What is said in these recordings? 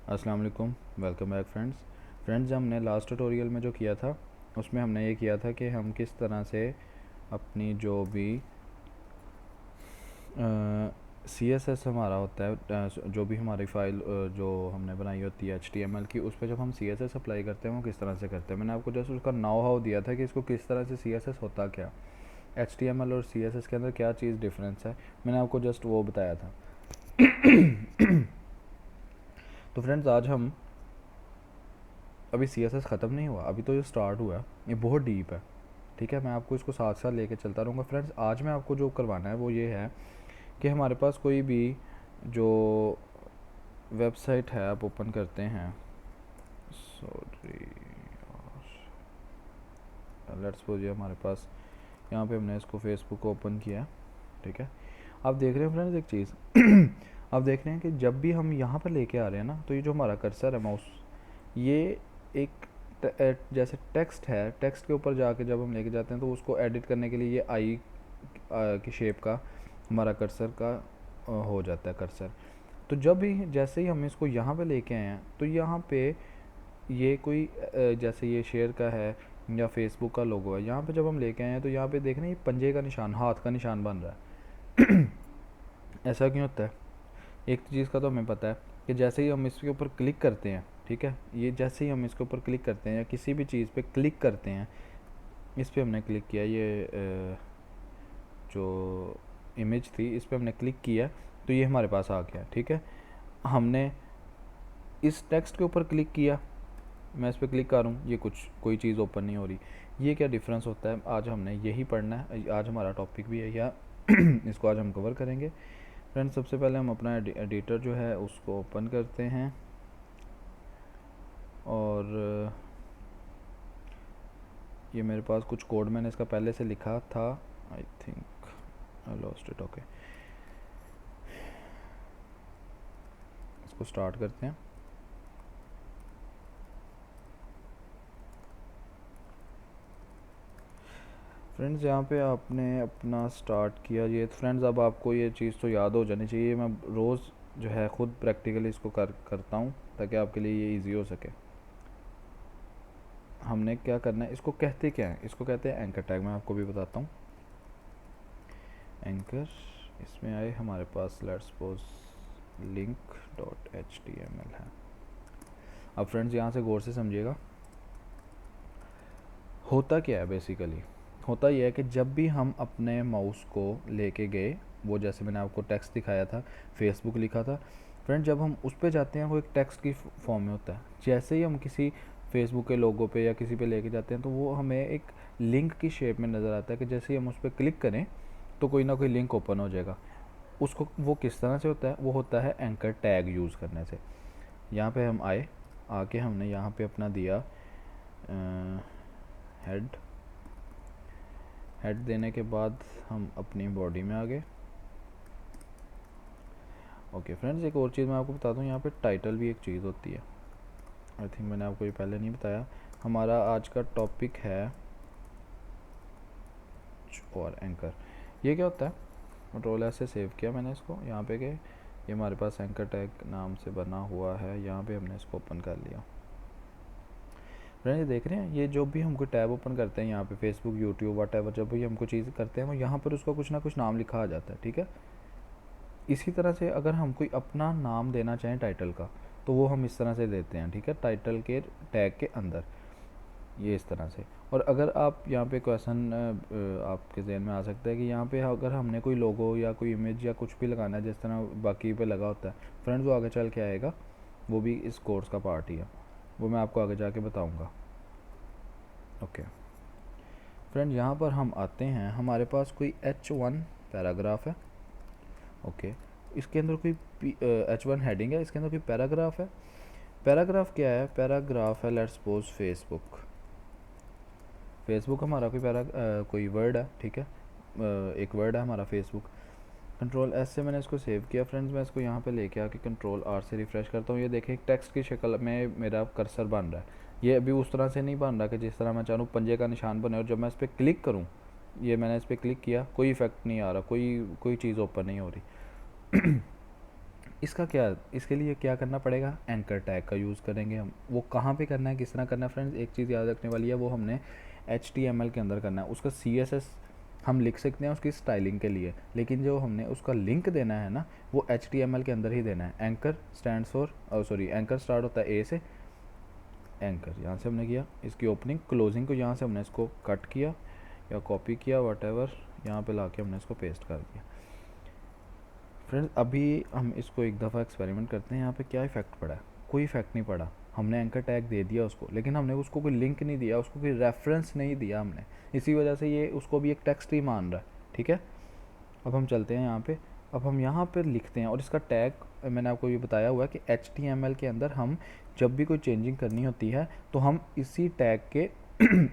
अस्सलाम वालेकुम, welcome back friends हमने लास्ट ट्यूटोरियल में जो किया था उसमें हमने ये किया था कि हम किस तरह से अपनी जो भी CSS हमारा होता है, जो भी हमारी फ़ाइल जो हमने बनाई होती है HTML की, उस पर जब हम CSS अप्लाई करते हैं वो किस तरह से करते हैं। मैंने आपको जस्ट उसका नाउ हाउ दिया था कि इसको किस तरह से CSS होता क्या, HTML और CSS के अंदर क्या चीज़ डिफरेंस है, मैंने आपको जस्ट वो बताया था। तो फ्रेंड्स आज हम अभी CSS ख़त्म नहीं हुआ, अभी तो ये स्टार्ट हुआ है, ये बहुत डीप है। ठीक है, मैं आपको इसको साथ साथ लेके चलता रहूँगा। फ्रेंड्स आज मैं आपको जो करवाना है वो ये है कि हमारे पास कोई भी जो वेबसाइट है आप ओपन करते हैं, सॉरी लेट्स सपोज ये हमारे पास यहाँ पे हमने इसको फेसबुक ओपन किया। ठीक है, आप देख रहे हैं फ्रेंड्स एक चीज़ आप देख रहे हैं कि जब भी हम यहाँ पर लेके आ रहे हैं ना, तो ये जो हमारा कर्सर है माउस, ये एक जैसे टेक्स्ट है, टेक्स्ट के ऊपर जाके जब हम लेके जाते हैं तो उसको एडिट करने के लिए ये आई की शेप का हमारा कर्सर का हो जाता है कर्सर। तो जब भी जैसे ही हम इसको यहाँ पे लेके आए हैं तो यहाँ पे ये कोई जैसे ये शेयर का है या फेसबुक का लोगो है, यहाँ पे जब हम लेके आए हैं तो यहाँ पे देख रहे हैं ये पंजे का निशान, हाथ का निशान बन रहा है। ऐसा क्यों होता है? एक चीज़ का तो हमें पता है कि जैसे ही हम इसके ऊपर क्लिक करते हैं, ठीक है, ये जैसे ही हम इसके ऊपर क्लिक करते हैं या किसी भी चीज़ पे क्लिक करते हैं, इस पे हमने क्लिक किया, ये जो इमेज थी इस पे हमने क्लिक किया तो ये हमारे पास आ गया। ठीक है, हमने इस टेक्स्ट के ऊपर क्लिक किया, मैं इस पर क्लिक करूँ, ये कोई चीज़ ओपन नहीं हो रही। ये क्या डिफरेंस होता है, आज हमने यही पढ़ना है, आज हमारा टॉपिक भी है, या इसको आज हम कवर करेंगे। फ्रेंड्स सबसे पहले हम अपना एडिटर जो है उसको ओपन करते हैं और ये मेरे पास कुछ कोड मैंने इसका पहले से लिखा था, I think I lost it. Okay, इसको स्टार्ट करते हैं। फ्रेंड्स यहाँ पे आपने अपना स्टार्ट किया ये, फ्रेंड्स अब आपको ये चीज़ तो याद हो जानी चाहिए, मैं रोज़ जो है ख़ुद प्रैक्टिकली इसको करता हूँ ताकि आपके लिए ये इजी हो सके। हमने क्या करना है, इसको कहते क्या है, इसको कहते हैं एंकर टैग। मैं आपको भी बताता हूँ एंकर। इसमें आए हमारे पास लेट्स सपोज link.html है। अब फ्रेंड्स यहाँ से गौर से समझिएगा, होता क्या है बेसिकली, होता यह है कि जब भी हम अपने माउस को लेके गए, वो जैसे मैंने आपको टेक्स्ट दिखाया था, फेसबुक लिखा था, फ्रेंड जब हम उस पर जाते हैं वो एक टेक्स्ट की फॉर्म में होता है। जैसे ही हम किसी फेसबुक के लोगो पे या किसी पे लेके जाते हैं तो वो हमें एक लिंक की शेप में नज़र आता है कि जैसे ही हम उस पर क्लिक करें तो कोई ना कोई लिंक ओपन हो जाएगा। उसको वो किस तरह से होता है, वो होता है एंकर टैग यूज़ करने से। यहाँ पे हम आए, आके हमने यहाँ पे अपना दिया हेड देने के बाद हम अपनी बॉडी में आ गए। ओके फ्रेंड्स, एक और चीज़ मैं आपको बता दूं, यहाँ पे टाइटल भी एक चीज़ होती है, आई थिंक मैंने आपको ये पहले नहीं बताया। हमारा आज का टॉपिक है और एंकर। ये क्या होता है, कंट्रोल ऐसे सेव किया मैंने इसको, यहाँ पे गए, ये हमारे पास एंकर टैग नाम से बना हुआ है, यहाँ पे हमने इसको ओपन कर लिया। फ्रेंड्स देख रहे हैं, ये जो भी हम कोई टैब ओपन करते हैं यहाँ पे फेसबुक, यूट्यूब, व्हाटएवर, जब भी हम कोई चीज़ करते हैं वो यहाँ पर उसका कुछ ना कुछ नाम लिखा आ जाता है। ठीक है, इसी तरह से अगर हम कोई अपना नाम देना चाहें टाइटल का तो वो हम इस तरह से देते हैं। ठीक है, टाइटल के टैग के अंदर ये इस तरह से। और अगर आप यहाँ पे क्वेश्चन आपके जहन में आ सकता है कि यहाँ पे अगर हमने कोई लोगो या कोई इमेज या कुछ भी लगाना है जिस तरह बाकी पे लगा होता है, फ्रेंड्स वो आगे चल के आएगा, वो भी इस कोर्स का पार्ट ही है, वो मैं आपको आगे जाके बताऊँगा। ओके फ्रेंड, यहाँ पर हम आते हैं, हमारे पास कोई H1 पैराग्राफ है। ओके, इसके अंदर कोई H1 हेडिंग है, इसके अंदर कोई पैराग्राफ है। पैराग्राफ क्या है, पैराग्राफ है लेट्स सपोज फेसबुक हमारा कोई वर्ड है। ठीक है, एक वर्ड है हमारा फेसबुक। कंट्रोल एस से मैंने इसको सेव किया। फ्रेंड्स मैं इसको यहाँ पे लेके आके कंट्रोल आर से रिफ़्रेश करता हूँ। ये देखें एक टेक्स्ट की शक्ल में मेरा कर्सर बन रहा है। ये अभी उस तरह से नहीं बन रहा कि जिस तरह मैं चाहूँ पंजे का निशान बने, और जब मैं इस पर क्लिक करूँ, ये मैंने इस पर क्लिक किया, कोई इफेक्ट नहीं आ रहा, कोई चीज़ ओपन नहीं हो रही। इसका क्या, इसके लिए क्या करना पड़ेगा, एंकर टैग का यूज़ करेंगे हम। वो कहाँ पे करना है, किस तरह करना है फ्रेंड्स, एक चीज़ याद रखने वाली है, वो हमने HTML के अंदर करना है। उसका CSS हम लिख सकते हैं उसकी स्टाइलिंग के लिए, लेकिन जो हमने उसका लिंक देना है ना, वो HTML के अंदर ही देना है। Anchor stands for, sorry, anchor start होता है A से, एंकर यहाँ से हमने किया, इसकी ओपनिंग क्लोजिंग को यहाँ से हमने इसको कट किया या कॉपी किया, वट यहाँ पे लाके हमने इसको पेस्ट कर दिया। फ्रेंड्स अभी हम इसको एक दफ़ा एक्सपेरिमेंट करते हैं। यहाँ पे क्या इफेक्ट पड़ा है, कोई इफेक्ट नहीं पड़ा। हमने एंकर टैग दे दिया उसको, लेकिन हमने उसको कोई लिंक नहीं दिया, उसको कोई रेफरेंस नहीं दिया हमने, इसी वजह से ये उसको भी एक टेक्स्ट ही मान रहा है। ठीक है, अब हम चलते हैं यहाँ पे, अब हम यहाँ पर लिखते हैं, और इसका टैग मैंने आपको ये बताया हुआ है कि HTML के अंदर हम जब भी कोई चेंजिंग करनी होती है तो हम इसी टैग के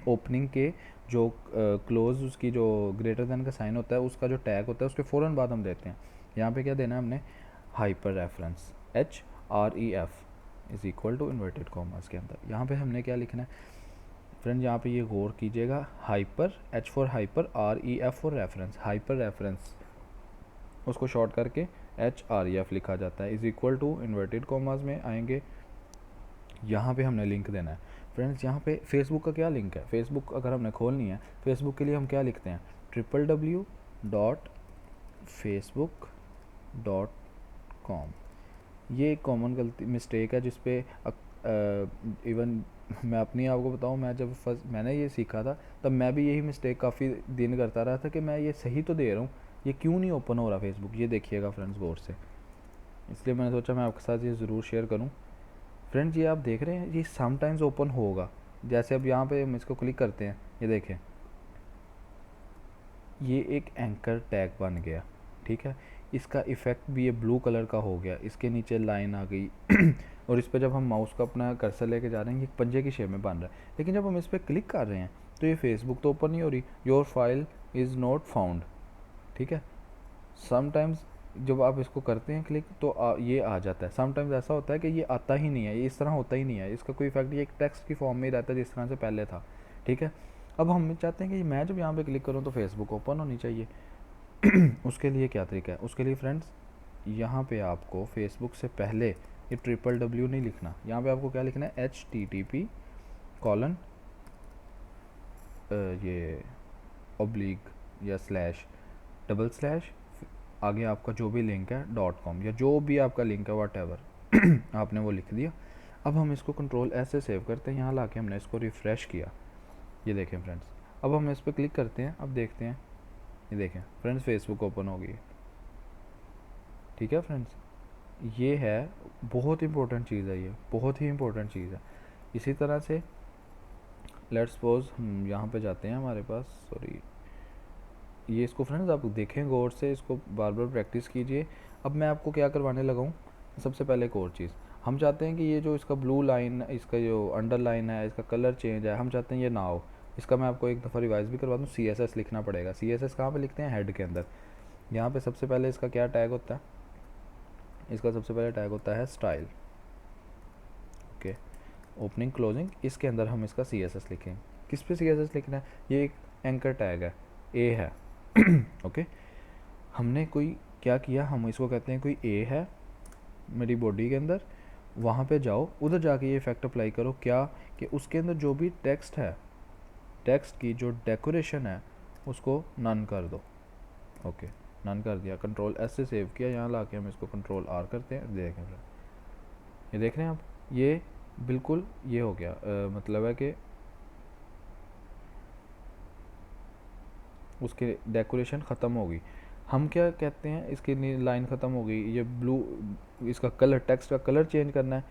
ओपनिंग के जो क्लोज उसकी जो ग्रेटर देन का साइन होता है, उसका जो टैग होता है उसके फ़ौरन बाद हम देते हैं। यहाँ पे क्या देना है हमने, hyper reference, HREF is equal to inverted commas के अंदर। यहाँ पे हमने क्या लिखना है फ्रेंड, यहाँ पे ये गौर कीजिएगा, hyper, H for hyper, REF for reference, hyper reference उसको शॉर्ट करके HREF लिखा जाता है, is equal to inverted commas में आएंगे। यहाँ पे हमने लिंक देना है फ्रेंड्स। यहाँ पे फेसबुक का क्या लिंक है, फेसबुक अगर हमने खोलनी है, फेसबुक के लिए हम क्या लिखते हैं, www.facebook.com। ये एक कॉमन गलती मिस्टेक है जिसपे इवन मैं अपनी आपको बताऊँ, मैं जब फर्स्ट मैंने ये सीखा था तब मैं भी यही मिस्टेक काफ़ी दिन करता रहा था कि मैं ये सही तो दे रहा हूँ, ये क्यों नहीं ओपन हो रहा फेसबुक। ये देखिएगा फ्रेंड्स गौर से, इसलिए मैंने सोचा मैं आपके साथ ये ज़रूर शेयर करूँ। फ्रेंड्स ये आप देख रहे हैं, ये समटाइम्स ओपन होगा, जैसे अब यहाँ पे हम इसको क्लिक करते हैं, ये देखें ये एक एंकर टैग बन गया। ठीक है, इसका इफ़ेक्ट भी ये ब्लू कलर का हो गया, इसके नीचे लाइन आ गई और इस पर जब हम माउस का अपना कर्सर लेके जा रहे हैं, ये पंजे की शेप में बन रहा है, लेकिन जब हम इस पर क्लिक कर रहे हैं तो ये फेसबुक तो ओपन नहीं हो रही, your file is not found. ठीक है, समटाइम्स जब आप इसको करते हैं क्लिक तो ये आ जाता है, समटाइम्स ऐसा होता है कि ये आता ही नहीं है, ये इस तरह होता ही नहीं है, इसका कोई इफेक्ट, ये एक टेक्स्ट की फॉर्म में ही रहता है जिस तरह से पहले था। ठीक है, अब हम चाहते हैं कि मैं जब यहाँ पे क्लिक करूँ तो फेसबुक ओपन होनी चाहिए। उसके लिए क्या तरीका है, उसके लिए फ्रेंड्स यहाँ पे आपको फेसबुक से पहले ये www नहीं लिखना, यहाँ पे आपको क्या लिखना है, HTTP कॉलन ये ऑब्लिक या स्लैश डबल स्लैश आगे आपका जो भी लिंक है .com या जो भी आपका लिंक है व्हाटएवर आपने वो लिख दिया। अब हम इसको कंट्रोल S से सेव करते हैं, यहाँ लाके हमने इसको रिफ़्रेश किया, ये देखें फ्रेंड्स, अब हम इस पर क्लिक करते हैं, अब देखते हैं, ये देखें फ्रेंड्स फेसबुक ओपन हो गई। ठीक है फ्रेंड्स, ये है बहुत इंपॉर्टेंट चीज़ है, ये बहुत ही इंपॉर्टेंट चीज़ है। इसी तरह से लेट्स सपोज हम यहाँ पे जाते हैं, हमारे पास सॉरी ये इसको फ्रेंड्स आप देखें गौर से, इसको बार बार प्रैक्टिस कीजिए। अब मैं आपको क्या करवाने लगा हूँ, सबसे पहले एक और चीज़, हम चाहते हैं कि ये जो इसका ब्लू लाइन, इसका जो अंडरलाइन है, इसका कलर चेंज है, हम चाहते हैं ये ना हो। इसका मैं आपको एक दफ़ा रिवाइज़ भी करवा दूँ, CSS लिखना पड़ेगा। CSS कहाँ पे लिखते हैं, हेड के अंदर। यहाँ पे सबसे पहले इसका क्या टैग होता है, इसका सबसे पहले टैग होता है स्टाइल। ओके, ओपनिंग क्लोजिंग, इसके अंदर हम इसका CSS लिखेंगे। किस पे CSS लिखना है, ये एक एंकर टैग है, A है। ओके, हमने कोई क्या किया, हम इसको कहते हैं कोई A है मेरी बॉडी के अंदर, वहाँ पे जाओ, उधर जाके ये इफेक्ट अप्लाई करो, क्या कि उसके अंदर जो भी टेक्स्ट है, टेक्स्ट की जो डेकोरेशन है उसको नन कर दो। ओके, नन कर दिया, कंट्रोल S से सेव किया, यहाँ लाके हम इसको कंट्रोल R करते हैं, देखें ये देख रहे हैं आप, ये बिल्कुल ये हो गया, मतलब है कि उसके डेकोरेशन ख़त्म हो गई। हम क्या कहते हैं, इसकी लाइन ख़त्म हो गई, ये ब्लू, इसका कलर, टेक्स्ट का कलर चेंज करना है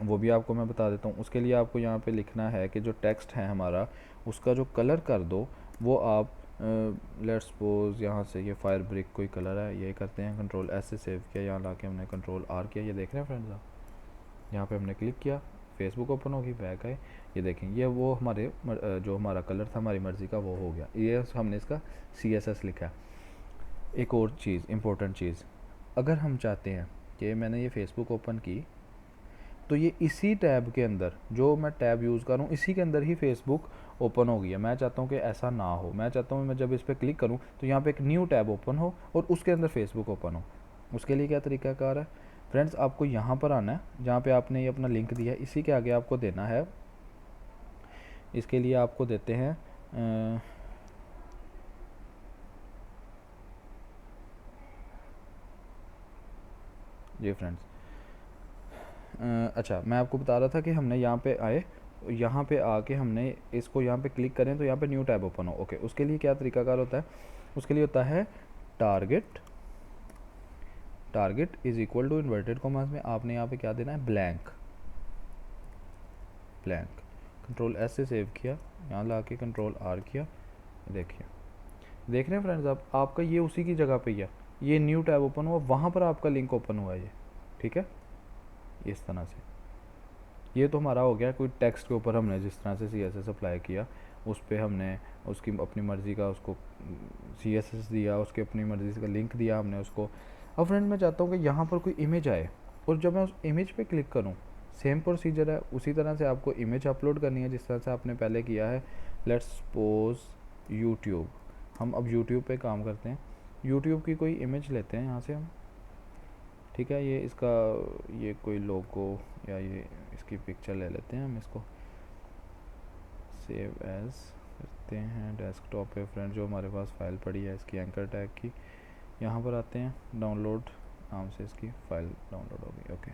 वो भी आपको मैं बता देता हूँ। उसके लिए आपको यहाँ पे लिखना है कि जो टेक्स्ट है हमारा, उसका जो कलर कर दो वो आप लेट्स सपोज यहाँ से ये फायर ब्रिक कोई कलर है, ये करते हैं, कंट्रोल S से सेव किया, यहाँ लाके हमने कंट्रोल R किया, ये देख रहे हैं फ्रेंड्स आप, यहाँ पे हमने क्लिक किया, फेसबुक ओपन होगी, बैक आए, ये देखें ये वो हमारे जो हमारा कलर था हमारी मर्ज़ी का वो हो गया, ये हमने इसका CSS लिखा है। एक और चीज़, इम्पोर्टेंट चीज़, अगर हम चाहते हैं कि मैंने ये फेसबुक ओपन की तो ये इसी टैब के अंदर, जो मैं टैब यूज़ कर रहा हूँ इसी के अंदर ही फेसबुक ओपन हो गई है। मैं चाहता हूँ कि ऐसा ना हो, मैं चाहता हूँ मैं जब इस पर क्लिक करूँ तो यहाँ पे एक न्यू टैब ओपन हो और उसके अंदर फेसबुक ओपन हो। उसके लिए क्या तरीकाकार है फ्रेंड्स, आपको यहाँ पर आना है जहाँ पे आपने ये अपना लिंक दिया है, इसी के आगे आपको देना है, इसके लिए आपको देते हैं जी फ्रेंड्स। अच्छा, मैं आपको बता रहा था कि हमने यहाँ पे आए, यहाँ पे आके हमने इसको यहाँ पे क्लिक करें तो यहाँ पे न्यू टैब ओपन हो। ओके, उसके लिए क्या तरीकाकार होता है, उसके लिए होता है target, target is equal to inverted commas में आपने यहाँ पे क्या देना है, ब्लैंक, ब्लैंक। कंट्रोल एस से सेव किया, यहाँ ला के कंट्रोल आर किया, देखिए देख रहे हैं फ्रेंड्स आप, आपका ये उसी की जगह पे ही है, ये न्यू टैब ओपन हुआ, वहाँ पर आपका लिंक ओपन हुआ है ये, ठीक है, इस तरह से। ये तो हमारा हो गया कोई टेक्स्ट के ऊपर हमने जिस तरह से CSS अप्लाई किया, उस पर हमने उसकी अपनी मर्ज़ी का उसको CSS दिया, उसकी अपनी मर्ज़ी का लिंक दिया हमने उसको। अब फ्रेंड मैं चाहता हूँ कि यहाँ पर कोई इमेज आए और जब मैं उस इमेज पे क्लिक करूँ, सेम प्रोसीजर है, उसी तरह से आपको इमेज अपलोड करनी है जिस तरह से आपने पहले किया है। लेट्स सपोज यूट्यूब, हम अब यूट्यूब पे काम करते हैं, यूट्यूब की कोई इमेज लेते हैं यहाँ से हम, ठीक है, ये इसका ये कोई लोगो या ये इसकी पिक्चर ले लेते हैं हम, इसको सेव एज करते हैं डेस्कटॉप पे फ्रेंड, जो हमारे पास फाइल पड़ी है इसकी एंकर टैग की, यहाँ पर आते हैं, डाउनलोड नाम से इसकी फ़ाइल डाउनलोड होगी। ओके,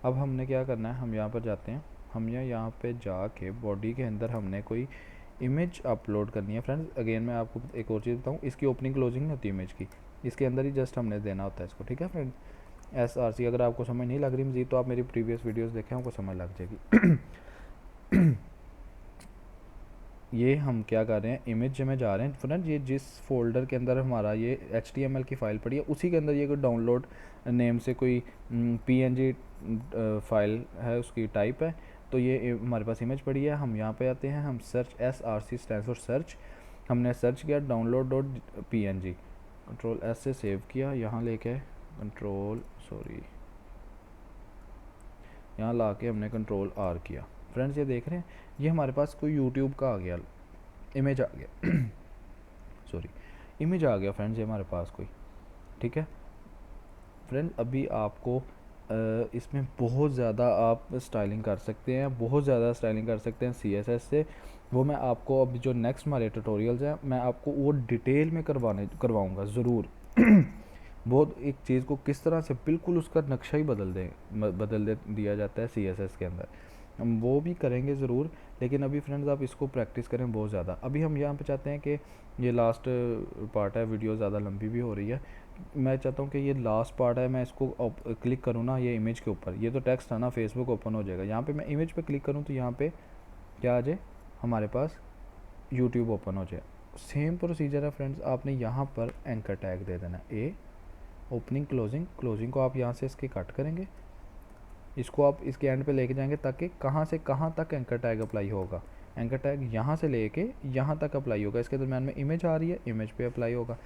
अब हमने क्या करना है, हम यहाँ पर जाते हैं, हम यहाँ पे जाके बॉडी के अंदर हमने कोई इमेज अपलोड करनी है फ्रेंड्स। अगेन मैं आपको एक और चीज़ बताऊँ, इसकी ओपनिंग क्लोजिंग नहीं होती इमेज की, इसके अंदर ही जस्ट हमने देना होता है इसको, ठीक है फ्रेंड। SRC अगर आपको समझ नहीं लग रही मज़ीद तो आप मेरी प्रीवियस वीडियोस देखें, आपको समझ लग जाएगी। ये हम क्या कर रहे हैं, इमेज में जा रहे हैं फ्रेंड, ये जिस फोल्डर के अंदर हमारा ये HTML की फ़ाइल पड़ी है उसी के अंदर ये कोई डाउनलोड नेम से कोई PNG फाइल है, उसकी टाइप है, तो ये हमारे पास इमेज पड़ी है। हम यहाँ पे आते हैं, हम search, SRC stand for search, हमने सर्च किया download.png, कंट्रोल S से सेव किया, यहाँ लेके कंट्रोल यहाँ ला के हमने कंट्रोल R किया। फ्रेंड्स ये देख रहे हैं, ये हमारे पास कोई यूट्यूब का आ गया, इमेज आ गया सॉरी, इमेज आ गया फ्रेंड्स, ये हमारे पास कोई, ठीक है फ्रेंड। अभी आपको इसमें बहुत ज़्यादा आप स्टाइलिंग कर सकते हैं, बहुत ज़्यादा स्टाइलिंग कर सकते हैं CSS से, वो मैं आपको अभी जो नेक्स्ट हमारे ट्यूटोरियल्स हैं मैं आपको वो डिटेल में करवाऊँगा ज़रूर। बहुत एक चीज़ को किस तरह से बिल्कुल उसका नक्शा ही बदल दिया जाता है CSS के अंदर, हम वो भी करेंगे ज़रूर। लेकिन अभी फ्रेंड्स आप इसको प्रैक्टिस करें बहुत ज़्यादा। अभी हम यहाँ पे चाहते हैं कि ये लास्ट पार्ट है, वीडियो ज़्यादा लंबी भी हो रही है, मैं चाहता हूँ कि ये लास्ट पार्ट है, मैं इसको क्लिक करूँ ना ये इमेज के ऊपर, ये तो टेक्स्ट है ना, फेसबुक ओपन हो जाएगा, यहाँ पे मैं इमेज पे क्लिक करूँ तो यहाँ पे क्या आ जाए, हमारे पास यूट्यूब ओपन हो जाए। सेम प्रोसीजर है फ्रेंड्स, आपने यहाँ पर एंकर टैग दे देना, ए ओपनिंग क्लोजिंग को आप यहाँ से इसके कट करेंगे, इसको आप इसके एंड पे लेके जाएंगे ताकि कहाँ से कहाँ तक एंकर टैग अप्लाई होगा, एंकर टैग यहाँ से लेके यहाँ तक अप्लाई होगा, इसके दरम्यान में इमेज आ रही है, इमेज पे अप्लाई होगा।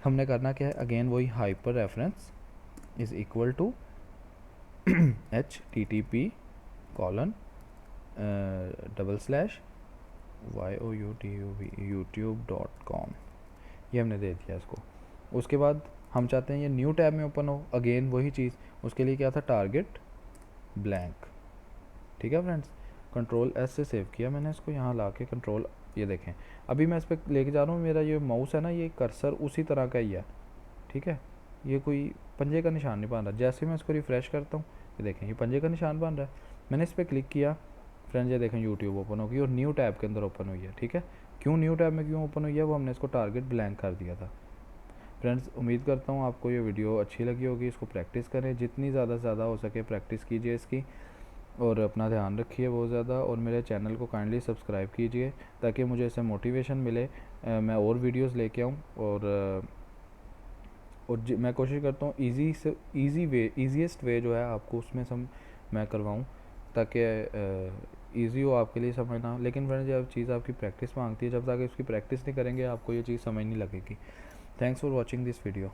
हमने करना क्या है, अगेन वही hyper reference is equal to http:// youtube.com, ये हमने दे दिया इसको। उसके बाद हम चाहते हैं ये न्यू टैब में ओपन हो, अगेन वही चीज़, उसके लिए क्या था, टारगेट ब्लैंक, ठीक है फ्रेंड्स। कंट्रोल S से सेव किया मैंने इसको, यहाँ ला के कंट्रोल, ये देखें अभी मैं इस पर लेके जा रहा हूँ, मेरा ये माउस है ना, ये कर्सर उसी तरह का ही है, ठीक है, ये कोई पंजे का निशान नहीं बन रहा। जैसे मैं इसको रिफ़्रेश करता हूँ, ये देखें ये पंजे का निशान बन रहा है। मैंने इस पर क्लिक किया फ्रेंड्स, ये देखें यूट्यूब ओपन हो गई और न्यू टैब के अंदर ओपन हुई है, ठीक है। क्यों न्यू टैब में क्यों ओपन हुई है, वो हमने इसको टारगेट ब्लैंक कर दिया था। फ्रेंड्स उम्मीद करता हूँ आपको ये वीडियो अच्छी लगी होगी, इसको प्रैक्टिस करें, जितनी ज़्यादा से ज़्यादा हो सके प्रैक्टिस कीजिए इसकी, और अपना ध्यान रखिए बहुत ज़्यादा, और मेरे चैनल को काइंडली सब्सक्राइब कीजिए ताकि मुझे इससे मोटिवेशन मिले, मैं और वीडियोस लेके आऊँ, और मैं कोशिश करता हूँ ईजीएस्ट वे जो है आपको उसमें मैं करवाऊँ ताकि ईजी हो आपके लिए समझना। लेकिन फ्रेंड्स जब चीज़ आपकी प्रैक्टिस मांगती है, जब तक उसकी प्रैक्टिस नहीं करेंगे आपको ये चीज़ समझ नहीं लगेगी। Thanks for watching this video.